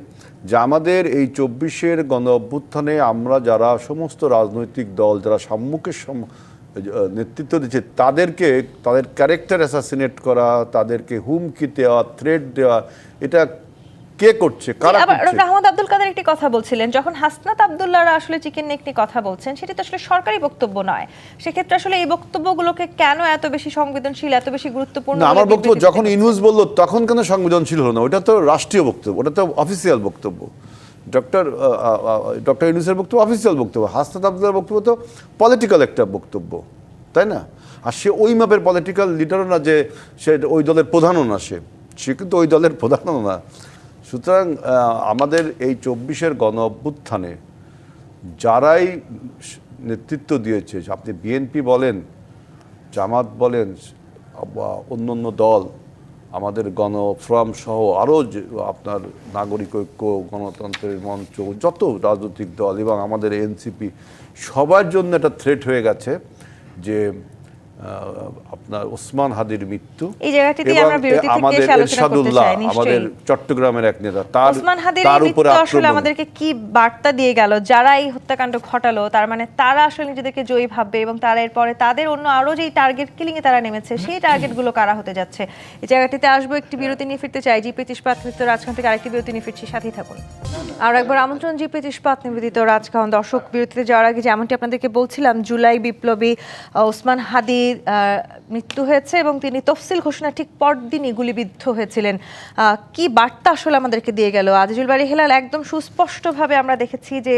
যে আমাদের এই 24-এর গণ অভ্যুত্থানে আমরা যারা সমস্ত রাজনৈতিক দল যারা সম্মুখের নেতৃত্ব দিচ্ছে, তাদেরকে তাদের ক্যারেক্টার অ্যাসাসিনেট করা, তাদেরকে হুমকি দেওয়া, থ্রেট দেওয়া, এটা কে করছে, কারা করছে? আহমদ আব্দুল কাদের একটি কথা বলছিলেন, যখন হাসনাত আব্দুল্লাহরা আসলে চিকেন নেক নিয়ে কথা বলছেন, সেটা তো আসলে সরকারি বক্তব্য নয়। সেক্ষেত্রে আসলে এই বক্তব্যগুলোকে কেন এত বেশি সংবেদনশীল, এত বেশি গুরুত্বপূর্ণ? না, আমার বক্তব্য যখন ইউনূস বলল তখন কেন সংবেদনশীল হলো না? ওটা তো রাষ্ট্রীয় বক্তব্য, ওটা তো অফিসিয়াল বক্তব্য। ডক্টর ইউনূসের বক্তব্য অফিসিয়াল বক্তব্য, হাসনাত আব্দুল্লাহর বক্তব্য তো পলিটিক্যাল একটা বক্তব্য, তাই না? আর সে ওই মাপের পলিটিক্যাল লিডারও না, যে সে ওই দলের প্রধানও না, সে কিন্তু ওই দলের প্রধানও না। সুতরাং আমাদের এই 24-এর গণ অভ্যুত্থানে যারাই নেতৃত্ব দিয়েছে, আপনি বিএনপি বলেন, জামাত বলেন, বা অন্য অন্য দল, আমাদের গণফোরাম সহ আরও আপনার নাগরিক ঐক্য, গণতন্ত্রের মঞ্চ, যত রাজনৈতিক দল এবং আমাদের এনসিপি, সবার জন্য একটা থ্রেট হয়ে গেছে যে আপনার ওসমান হাদির মৃত্যু। এই জায়গাটিতে এবং আমরা বিরতি থেকে আমাদের এসে আলোচনা করতে এরশাদুল্লাহ, চাই। আমাদের নিশ্চয়ই চট্টগ্রামের এক নেতা, ওসমান হাদির তার এই উপরে মৃত্যু আসলে আক্রমণ। আমাদেরকে কি বার্তা দিয়ে গেল? যারা এই হত্যাকাণ্ড ঘটালো, তার মানে তারা আসলে নিজেদেরকে জয়ী ভাববে এবং তারা এরপরে তাদের অন্য আরো যেই টার্গেট কিলিং এ তারা নেমেছে, সেই টার্গেটগুলো কারা হতে যাচ্ছে? এই জায়গাটিতে আসবো, একটি বিরতি নিয়ে ফিরতে চাই। জিপিএস ইস্পাত নিবেদিত রাজখান থেকে আরেকটি বিরতি নিয়ে ফিরছি, সাথেই থাকুন। আর একবার আমন্ত্রণ জিপিএস ইস্পাত নিবেদিত রাজখান। দর্শক, বিরতিতে যাওয়ার আগে যেমনটি আপনাদেরকে বলছিলাম, জুলাই বিপ্লবী ওসমান হাদির মৃত্যু হয়েছে এবং তিনি তফসিল ঘোষণা ঠিক পরদিনই গুলিবিদ্ধ হয়েছিলেন। কি বার্তা আসলে আমাদেরকে দিয়ে গেল? আজিজুল বারী হেলাল, একদম সুস্পষ্টভাবে আমরা দেখেছি যে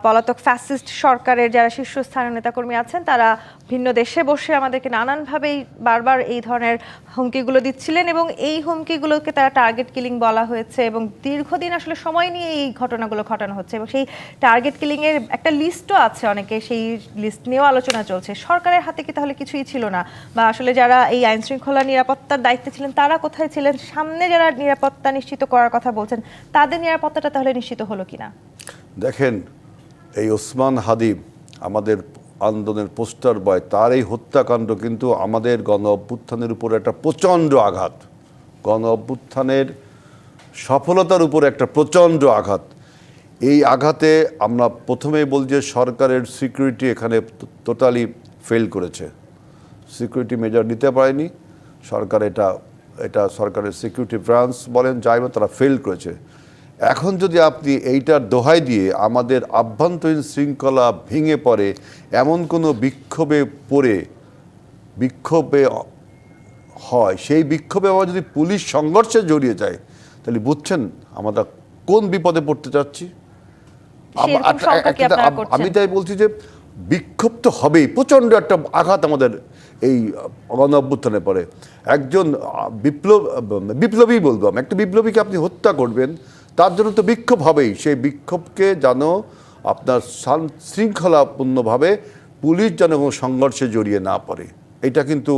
পলাতক ফ্যাসিস্ট সরকারের যারা শীর্ষস্থানীয় নেতাকর্মী আছেন, তারা ভিন্ন দেশে বসে আমাদেরকে নানানভাবেই বারবার এই ধরনের হুমকিগুলো দিচ্ছিলেন এবং এই হুমকিগুলোকে তারা টার্গেট কিলিং বলা হয়েছে এবং দীর্ঘদিন আসলে সময় নিয়ে এই ঘটনাগুলো ঘটানো হচ্ছে এবং সেই টার্গেট কিলিং এর একটা লিস্টও আছে, অনেকে সেই লিস্ট নিয়েও আলোচনা চলছে। সরকারের হাতে কি তাহলে কিছুই ছিল না? বা আসলে যারা এই আইন শৃঙ্খলা নিরাপত্তার দায়িত্বে ছিলেন তারা কোথায় ছিলেন? সামনে যারা নিরাপত্তা নিশ্চিত করার কথা বলছেন, তাদের নিরাপত্তাটা তাহলে নিশ্চিত হলো কিনা? দেখেন, এই ওসমান হাদি আমাদের আন্দোলনের পোস্টার বয়, তার এই হত্যাকাণ্ড কিন্তু আমাদের গণ অভ্যুত্থানের উপর একটা প্রচণ্ড আঘাত, গণ অভ্যুত্থানের সফলতার উপর একটা প্রচণ্ড আঘাত। এই আঘাতে আমরা প্রথমেই বলি যে সরকারের সিকিউরিটি এখানে টোটালি ফেল করেছে, সিকিউরিটি মেজার নিতে পারেনি সরকার। এটা সরকারের সিকিউরিটি ব্রাঞ্চ বলেন, যাই বা, তারা ফেল করেছে। এখন যদি আপনি এইটার দোহাই দিয়ে আমাদের আভ্যন্তরীণ শৃঙ্খলা ভেঙে পড়ে, এমন কোনো বিক্ষোভে হয়, সেই বিক্ষোভে আবার যদি পুলিশ সংঘর্ষে জড়িয়ে যায়, তাহলে বুঝছেন আমরা কোন বিপদে পড়তে যাচ্ছি। আমি তাই বলছি যে বিক্ষোভ তো হবেই, প্রচণ্ড একটা আঘাত আমাদের এই গণ অভ্যুত্থানের পরে। একজন বিপ্লবী বলবো, একটা বিপ্লবীকে আপনি হত্যা করবেন, তার জন্য তো বিক্ষোভ হবেই। সেই বিক্ষোভকে যেন আপনার শৃঙ্খলাপূর্ণভাবে পুলিশ যেন কোনো সংঘর্ষে জড়িয়ে না পড়ে, এটা কিন্তু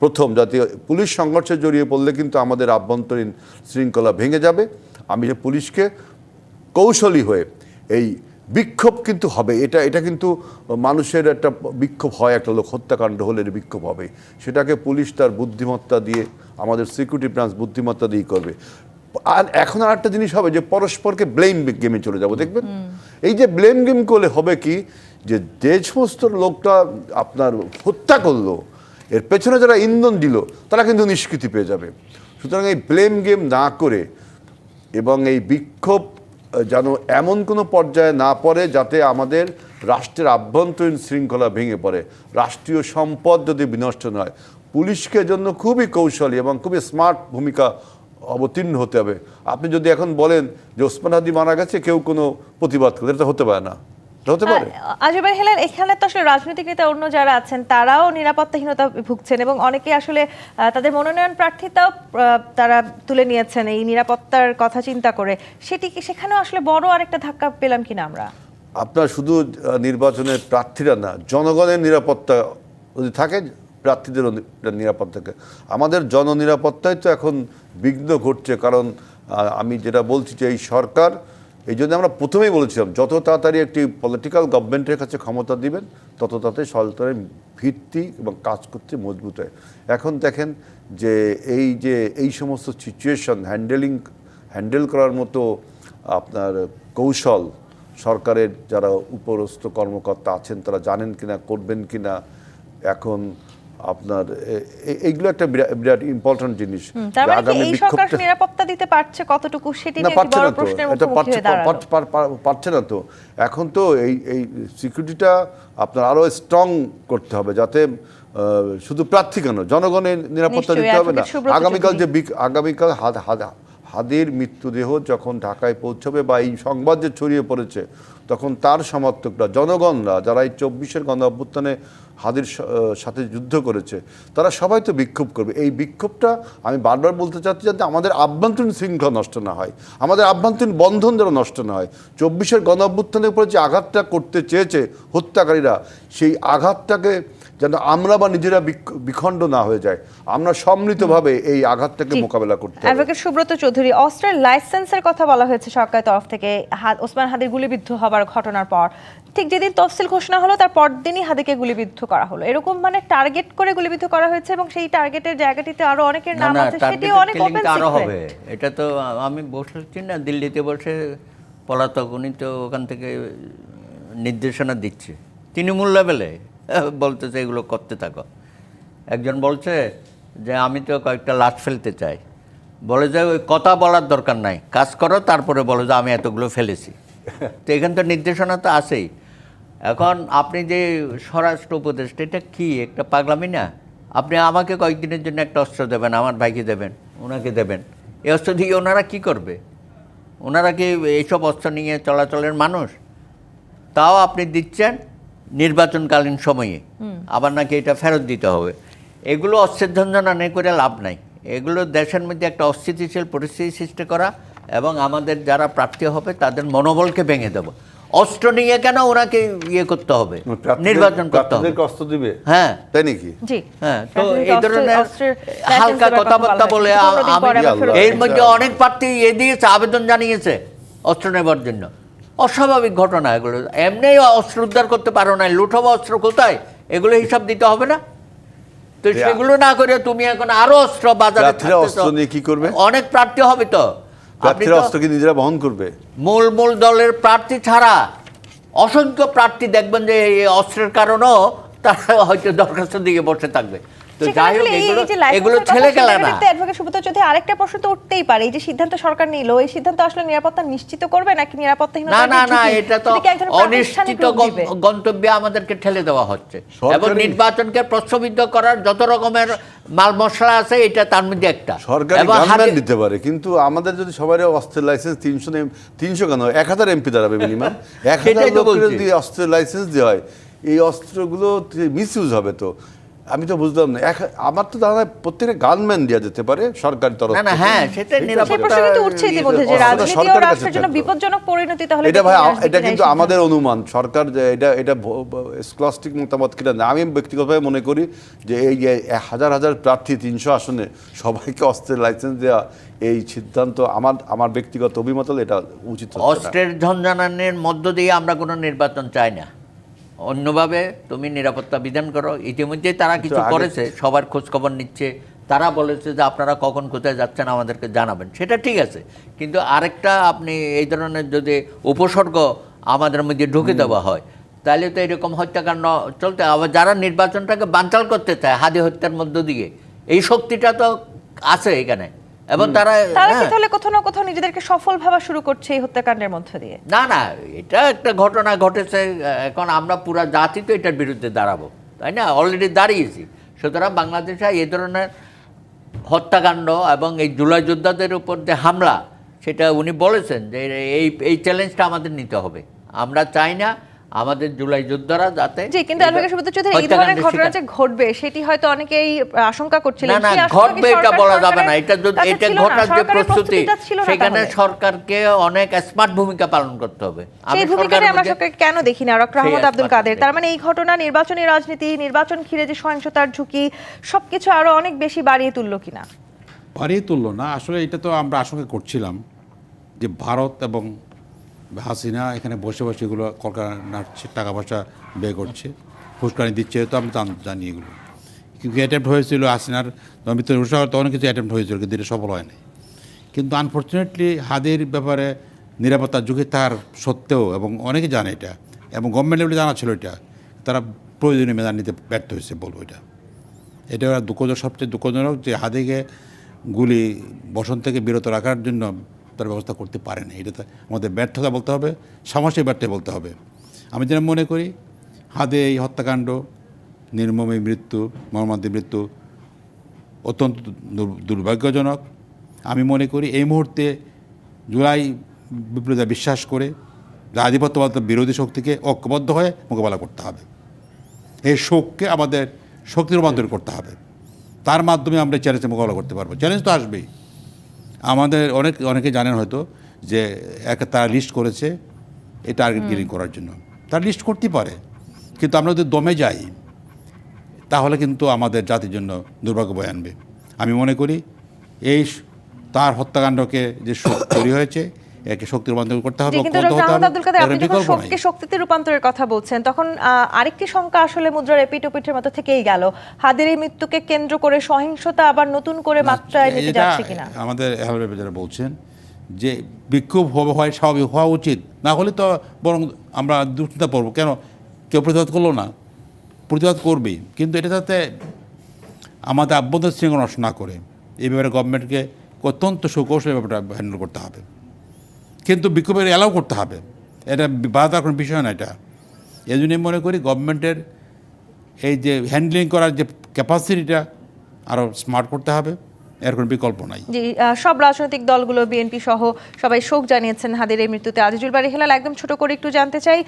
প্রথম। যাতে পুলিশ সংঘর্ষে জড়িয়ে পড়লে কিন্তু আমাদের আভ্যন্তরীণ শৃঙ্খলা ভেঙে যাবে। আমি যে পুলিশকে কৌশলী হয়ে এই বিক্ষোভ কিন্তু হবে, এটা কিন্তু মানুষের একটা বিক্ষোভ হয়, একটা লোক হত্যাকাণ্ড হলে বিক্ষোভ হবে, সেটাকে পুলিশ তার বুদ্ধিমত্তা দিয়ে, আমাদের সিকিউরিটি ব্রাঞ্চ বুদ্ধিমত্তা দিয়ে করবে। আর এখন আর একটা জিনিস হবে যে পরস্পরকে ব্লেম গেমে চলে যাবো, দেখবেন। এই যে ব্লেম গেম করলে হবে কি, যে সমস্ত লোকটা আপনার হত্যা করলো, এর পেছনে যারা ইন্ধন দিল, তারা কিন্তু নিষ্কৃতি পেয়ে যাবে। সুতরাং এই ব্লেম গেম না করে এবং এই বিক্ষোভ যেন এমন কোনো পর্যায়ে না পড়ে যাতে আমাদের রাষ্ট্রের আভ্যন্তরীণ শৃঙ্খলা ভেঙে পড়ে, রাষ্ট্রীয় সম্পদ যদি বিনষ্ট নয়, পুলিশকে জন্য খুবই কৌশলী এবং খুবই স্মার্ট ভূমিকা অবতীর্ণ হতে হবে। আপনি যদি এখন বলেন যে ওসমান হাদি মারা গেছে, কেউ কোনো প্রতিবাদ করে, এটা হতে পারে না, হতে পারে। আজিজুল বারী হেলাল, এখানে তো আসলে রাজনৈতিক নেতা অন্য যারা আছেন তারাও নিরাপত্তাহীনতা ভুগছেন এবং অনেকে আসলে তাদের মনোনয়ন প্রার্থিতাও তারা তুলে নিয়েছেন এই নিরাপত্তার কথা চিন্তা করে। সেখানেও আসলে বড় আরেকটা ধাক্কা পেলাম কিনা আমরা? আপনার শুধু নির্বাচনের প্রার্থীরা না, জনগণের নিরাপত্তা যদি থাকে, প্রার্থীদেরও নিরাপত্তাকে, আমাদের জননিরাপত্তায় তো এখন বিঘ্ন ঘটছে। কারণ আমি যেটা বলছি যে এই সরকার, এই জন্য আমরা প্রথমেই বলেছিলাম যত তাড়াতাড়ি একটি পলিটিক্যাল গভর্নমেন্টের কাছে ক্ষমতা দিবেন, তত তাড়াতাড়ি সরকারের ভিত্তি এবং কাজ করতে মজবুত হয়। এখন দেখেন যে এই সমস্ত সিচুয়েশন হ্যান্ডেল করার মতো আপনার কৌশল সরকারের যারা উপরস্থ কর্মকর্তা আছেন তারা জানেন কিনা, করবেন কিনা, এখন আপনার এইগুলো একটা বিরাট ইম্পর্টেন্ট জিনিস। তার মানে কি এই সরকার নিরাপত্তা দিতে পারছে কতটুকু, সেটি নিয়ে একটি বড় প্রশ্নের মুখোমুখি হয়ে দাঁড়ালো। পারছে না তো। এখন তো এই সিকিউরিটিটা আপনার আরো স্ট্রং করতে হবে, যাতে শুধু প্রার্থী কেন, জনগণের নিরাপত্তা দিতে হবে না। আগামীকাল হাদির মৃত্যুদেহ যখন ঢাকায় পৌঁছবে বা এই সংবাদ যে ছড়িয়ে পড়েছে, তখন তার সমর্থকরা, জনগণরা, যারা এই 24-এর গণ অভ্যুত্থানে হাদির সাথে যুদ্ধ করেছে, তারা সবাই তো বিক্ষোভ করবে। এই বিক্ষোভটা আমি বারবার বলতে চাচ্ছি, যাতে আমাদের আভ্যন্তরীণ শৃঙ্খলা নষ্ট না হয়, আমাদের আভ্যন্তরীণ বন্ধন যেন নষ্ট না হয়। 24-এর গণ অভ্যুত্থানের উপরে যে আঘাতটা করতে চেয়েছে হত্যাকারীরা, সেই আঘাতটাকে যেন আমরা বা নিজেরা বিখণ্ড না হয়ে যায়, আমরা সম্মিলিতভাবে এই আঘাতটাকে মোকাবেলা করতে হবে। অ্যাডভোকেট সুব্রত চৌধুরী, অস্ত্রের লাইসেন্সের কথা বলা হয়েছে সরকারের তরফ থেকে ওসমান হাদির গুলিবিদ্ধ হবার ঘটনার পর। ঠিক যেদিন তফসিল ঘোষণা হলো তার পরদিনই হাদিকে গুলিবিদ্ধ করা হলো। এরকম মানে টার্গেট করে গুলিবিদ্ধ করা হয়েছে এবং সেই টার্গেটের জায়গাটিতে আরো অনেকের নাম আছে, সেটিও অনেক ওপেন আরো সিক্রেট। হবে। এটা তো আমি বসেছি না দিল্লিতে বসে, পলাতক, উনি তো ওখান থেকে নির্দেশনা দিচ্ছে তৃণমূল লেভেলে, বলতেছে এগুলো করতে থাকো। একজন বলছে যে আমি তো কয়েকটা লাশ ফেলতে চাই, বলে যে ওই কথা বলার দরকার নাই, কাজ করো, তারপরে বলো যে আমি এতগুলো ফেলেছি। তো এখান তো নির্দেশনা তো আছেই। এখন আপনি যে স্বরাষ্ট্র উপদেষ্টা, এটা কি একটা পাগলামি না? আপনি আমাকে কয়েকদিনের জন্য একটা অস্ত্র দেবেন, আমার ভাইকে দেবেন, ওনাকে দেবেন, এই অস্ত্র দিয়ে ওনারা কি করবে? ওনারা কি এইসব অস্ত্র নিয়ে চলাচলের মানুষ? তাও আপনি দিচ্ছেন নির্বাচনকালীন সময়ে, আবার নাকি এটা ফেরত দিতে হবে। এগুলো অস্ত্রের ঝঞ্ঝনা নেই করে লাভ নাই। এগুলো দেশের মধ্যে একটা অস্থিতিশীল পরিস্থিতি সৃষ্টি করা এবং আমাদের যারা প্রার্থী হবে তাদের মনোবলকে ভেঙে দেবো। অস্ত্র নিয়ে কেন ওনাকে ইয়ে করতে হবে, নির্বাচন করতে হবে? অস্ত্র দিবে, হ্যাঁ তাই নাকি? জি, হ্যাঁ। তো এই ধরনের হালকা কথাবার্তা বলে এর মধ্যে অনেক প্রার্থী এ দিয়েছে, আবেদন জানিয়েছে অস্ত্র নেবার জন্য। অস্বাভাবিক ঘটনা এগুলো। এমনি অস্ত্র উদ্ধার করতে পারো না, লুঠবা অস্ত্র কোথায়, এগুলো হিসাব দিতে হবে না? তো সেগুলো না করে তুমি এখন আরো অস্ত্র বাজারে অস্ত্র নিয়ে কি করবে? অনেক প্রার্থী হবে তো, প্রার্থীরা অস্ত্র কি নিজেরা বহন করবে? মূল দলের প্রার্থী ছাড়া অসংখ্য প্রার্থী দেখবেন যে এই অস্ত্রের কারণেও তারা হয়তো দরখাস্ত দিয়ে বসে থাকবে। তো যাই হোক, এগুলো ছেলে খেলা না। অ্যাডভোকেট সুব্রত চৌধুরী, আরেকটা প্রশ্ন তো উঠতেই পারে, এই যে সিদ্ধান্ত সরকার নিল, এই সিদ্ধান্ত আসলে নিরাপত্তা নিশ্চিত করবে নাকি নিরাপত্তাহীনতা? না, এটা তো অনিশ্চিত গন্তব্যে আমাদেরকে ঠেলে দেওয়া হচ্ছে এবং নির্বাচনকে প্রশ্নবিদ্ধ করার যত রকমের মাল মশলা আছে, এটা তার মধ্যে একটা। সরকারি গানম্যান দিতে পারে, কিন্তু আমাদের যদি সবাই অস্ত্রের লাইসেন্স 300 কেন 1000 এমপি দাঁড়াবে মিনিমাম, 1000 লোকের যদি অস্ত্রের লাইসেন্স দেওয়া হয়, এই অস্ত্রগুলো মিসইউজ হবে। তো আমি তো বুঝলাম না, আমার তো ধারণা প্রত্যেকটা গানম্যান দেওয়া যেতে পারে সরকারি তরফ থেকে। না, হ্যাঁ, সেটা নিরাপত্তা কিন্তু উঠছে ইতিমধ্যে যে রাজনীতি ও রাষ্ট্রের জন্য বিপজ্জনক পরিণতি। তাহলে এটা ভাই, এটা কিন্তু আমাদের অনুমান, সরকার যে এটা স্কলাস্টিক মতামত কিনা না। আমি ব্যক্তিগতভাবে মনে করি যে এই যে হাজার হাজার প্রার্থী 300 আসনে সবাইকে অস্ত্রের লাইসেন্স দেওয়া, এই সিদ্ধান্ত আমার ব্যক্তিগত অভিমত হলে এটা উচিত। অস্ত্রের ঝঞ্ঝানের মধ্য দিয়ে আমরা কোনো নির্বাচন চাই না, অন্যভাবে তুমি নিরাপত্তা বিধান করো। ইতিমধ্যে তারা কিছু করেছে, সবার খোঁজখবর নিচ্ছে, তারা বলেছে যে আপনারা কখন কোথায় যাচ্ছেন আমাদেরকে জানাবেন, সেটা ঠিক আছে। কিন্তু আরেকটা, আপনি এই ধরনের যদি উপসর্গ আমাদের মধ্যে ঢুকে দেওয়া হয়, তাহলে তো এরকম হত্যাকাণ্ড চলতে। আবার যারা নির্বাচনটাকে বানচাল করতে চায় হাদি হত্যার মধ্য দিয়ে, এই শক্তিটা তো আছে এখানে, এবং তারা তাহলে কোথাও না কোথাও নিজেদেরকে সফল ভাবা শুরু করছে এই হত্যাকাণ্ডের মধ্য দিয়ে। না, এটা একটা ঘটনা ঘটেছে, এখন আমরা পুরা জাতি তো এটার বিরুদ্ধে দাঁড়াবো, তাই না? অলরেডি দাঁড়িয়েছি। সুতরাং বাংলাদেশে এই ধরনের হত্যাকাণ্ড এবং এই জুলাই যোদ্ধাদের উপর যে হামলা, সেটা উনি বলেছেন যে এই চ্যালেঞ্জটা আমাদের নিতে হবে। আমরা চাই না আমাদের জুলাই যোদ্ধারা যাতে। জি, কিন্তু অ্যাডভোকেট সুব্রত চৌধুরী, এই ধরনের ঘটনা যে ঘটবে সেটি হয়তো অনেকেই আশঙ্কা করছিলেন। না, ঘটবে এটা বলা যাবে না। এটা ঘটার যে প্রস্তুতি, সেখানে সরকারকে অনেক স্মার্ট ভূমিকা পালন করতে হবে। সেই ভূমিকাটা আমরা সরকারকে কেন দেখি না? ডক্টর আহমদ আব্দুল কাদের, তার মানে এই ঘটনা নির্বাচনী রাজনীতি, নির্বাচন ঘিরে যে সহিংসতার ঝুঁকি, সবকিছু আরো অনেক বেশি বাড়িয়ে তুললো কিনা? বাড়িয়ে তুললো না, আসলে এটা তো আমরা আশঙ্কা করছিলাম যে ভারত এবং হাসিনা এখানে বসে বসে এগুলো নাড়ছে, টাকা পয়সা ব্যয় করছে, ফুসকানি দিচ্ছে, তো আমরা জানি এগুলো। কিন্তু অ্যাটেম্প্ট হয়েছিল হাসিনার ভিতরে তো অনেক কিছু অ্যাটেম্প্ট হয়েছিল, কিন্তু এটা সফল হয়নি। কিন্তু আনফর্চুনেটলি হাদির ব্যাপারে নিরাপত্তার ঝুঁকি থাকার সত্ত্বেও, এবং অনেকে জানে এটা, এবং গভর্নমেন্ট লেভেলে জানা ছিল এটা, তারা প্রয়োজনীয় মেধান নিতে ব্যর্থ হয়েছে বলবো। এটা দুঃখজনক, সবচেয়ে দুঃখজনক যে হাদিকে গুলি বসন্ত থেকে বিরত রাখার জন্য তার ব্যবস্থা করতে পারে না। এটা তো আমাদের ব্যর্থতা বলতে হবে, সাহসী ব্যর্থ বলতে হবে। আমি যেন মনে করি হাদে এই হত্যাকাণ্ড, নির্মমী মৃত্যু, মর্মান্তিক মৃত্যু অত্যন্ত দুর্ভাগ্যজনক। আমি মনে করি এই মুহূর্তে জুলাই বিপ্লবে বিশ্বাস করে যে আধিপত্যবাদ বিরোধী শক্তিকে ঐক্যবদ্ধ হয়ে মোকাবেলা করতে হবে। এই শোককে আমাদের শক্তির রূপান্তর করতে হবে, তার মাধ্যমে আমরা চ্যালেঞ্জে মোকাবেলা করতে পারবো। চ্যালেঞ্জ তো আসবেই। আমাদের অনেকে জানেন হয়তো যে তারা লিস্ট করেছে এই টার্গেট কিলিং করার জন্য, তারা লিস্ট করতেই পারে, কিন্তু আমরা যদি দমে যাই তাহলে কিন্তু আমাদের জাতির জন্য দুর্ভাগ্য বয়ে আনবে। আমি মনে করি এই তার হত্যাকাণ্ডকে যে শোক তৈরি হয়েছে একে শক্তির রূপান্তর করতে হবে, কিন্তু ঐক্যবদ্ধ ডক্টর হতে আহমদ হবে, আব্দুল কাদের, আপনি এর যখন বিকল্প নাই। শোককে শক্তিতে রূপান্তরের কথা বলছেন তখন আরেকটি শঙ্কা আসলে মুদ্রার এপিঠ-ওপিঠের মতো থেকেই গেল, হাদির এই মৃত্যুকে কেন্দ্র করে সহিংসতা আবার নতুন করে মাত্রায় নিতে এটা যাচ্ছে কিনা। আমাদের হেলবে যারা বলছেন যে বিক্ষোভ হয় স্বাভাবিক হওয়া উচিত, না হলে তো বরং আমরা দুশ্চিন্তা পড়বো, কেন কেউ প্রতিবাদ করলো না, প্রতিবাদ করবেই, কিন্তু এটা যাতে আমাদের আভ্যন্তরীণ শৃঙ্খলা নষ্ট না করে এই ব্যাপারে গভর্নমেন্টকে অত্যন্ত সুকৌশলী ব্যাপারটা হ্যান্ডেল করতে হবে, কিন্তু বিক্ষোভের অ্যালাউ করতে হবে, এটা বাধা কোনো বিষয় না। এটা এই জন্যই মনে করি গভর্নমেন্টের এই যে হ্যান্ডলিং করার যে ক্যাপাসিটিটা আরও স্মার্ট করতে হবে, এর কোনো বিকল্প নাই। জি, সব রাজনৈতিক দলগুলো বিএনপি সহ সবাই শোক জানিয়েছেন হাদির এই মৃত্যুতে। আজিজুল বারী হেলাল, একদম ছোট করে একটু জানতে চাই,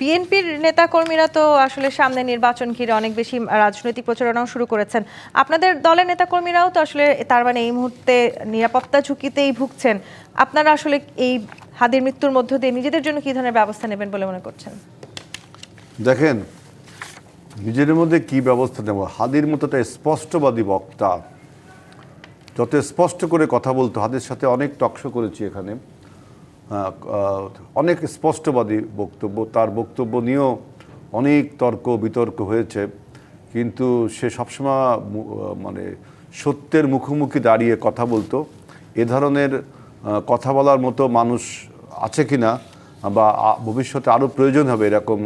বিএনপির নেতাকর্মীরা তো আসলে সামনে নির্বাচন ঘিরে অনেক বেশি রাজনৈতিক প্রচারণাও শুরু করেছেন, আপনাদের দলের নেতাকর্মীরাও তো আসলে তার মানে এই মুহূর্তে নিরাপত্তা ঝুঁকিতেই ভুগছেন, আপনারা আসলে এই হাদির মৃত্যুর মধ্য দিয়ে নিজেদের জন্য কী ধরনের ব্যবস্থা নেবেন বলে মনে করছেন? দেখেন, নিজের মধ্যে কি ব্যবস্থা নেব, হাদির মতো একটা স্পষ্টবাদী বক্তা, যত স্পষ্ট করে কথা বলতো, হাদির সাথে অনেক টকশো করেছি এখানে, অনেক স্পষ্টবাদী বক্তব্য, তার বক্তব্য নিয়েও অনেক তর্ক বিতর্ক হয়েছে, কিন্তু সে সবসময় মানে সত্যের মুখোমুখি দাঁড়িয়ে কথা বলতো। এ ধরনের কথা বলার মতো মানুষ আছে কি না, বা ভবিষ্যতে আরও প্রয়োজন হবে এরকম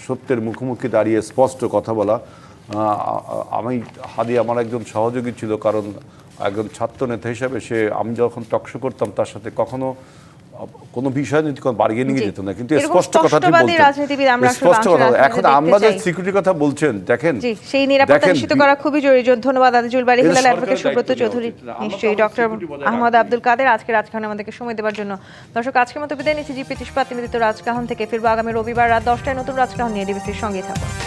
সত্যের মুখোমুখি দাঁড়িয়ে স্পষ্ট কথা বলা। হাদি আমার একজন সহযোগী ছিল, কারণ একজন ছাত্র নেতা হিসাবে আমি যখন টকশো করতাম তার সাথে কখনো কোনো বিষয় নিয়ে বার্গেনিংয়ে যেত না, কিন্তু স্পষ্ট কথাটি বলতেন, স্পষ্ট কথা। এখন আমরা যে সিকিউরিটির কথা বলছেন, দেখেন সেই নিরাপত্তা নিশ্চিত করা খুবই জরুরি। ধন্যবাদ আজিজুল বারী হেলাল, অ্যাডভোকেট সুব্রত চৌধুরী, নিশ্চয়ই ডক্টর আহমদ আব্দুল কাদের আজকে রাজকাহনে আমাদেরকে সময় দেওয়ার জন্য। দর্শক, আজকের মতো বিদায় নিচ্ছি। জিপি তিস্পাত নিবেদিত রাজকাহন থেকে ফিরবো আগামী রবিবার রাত 10টায় নতুন রাজকাহন নিয়ে। ডিবিসির সঙ্গেই থাকুন।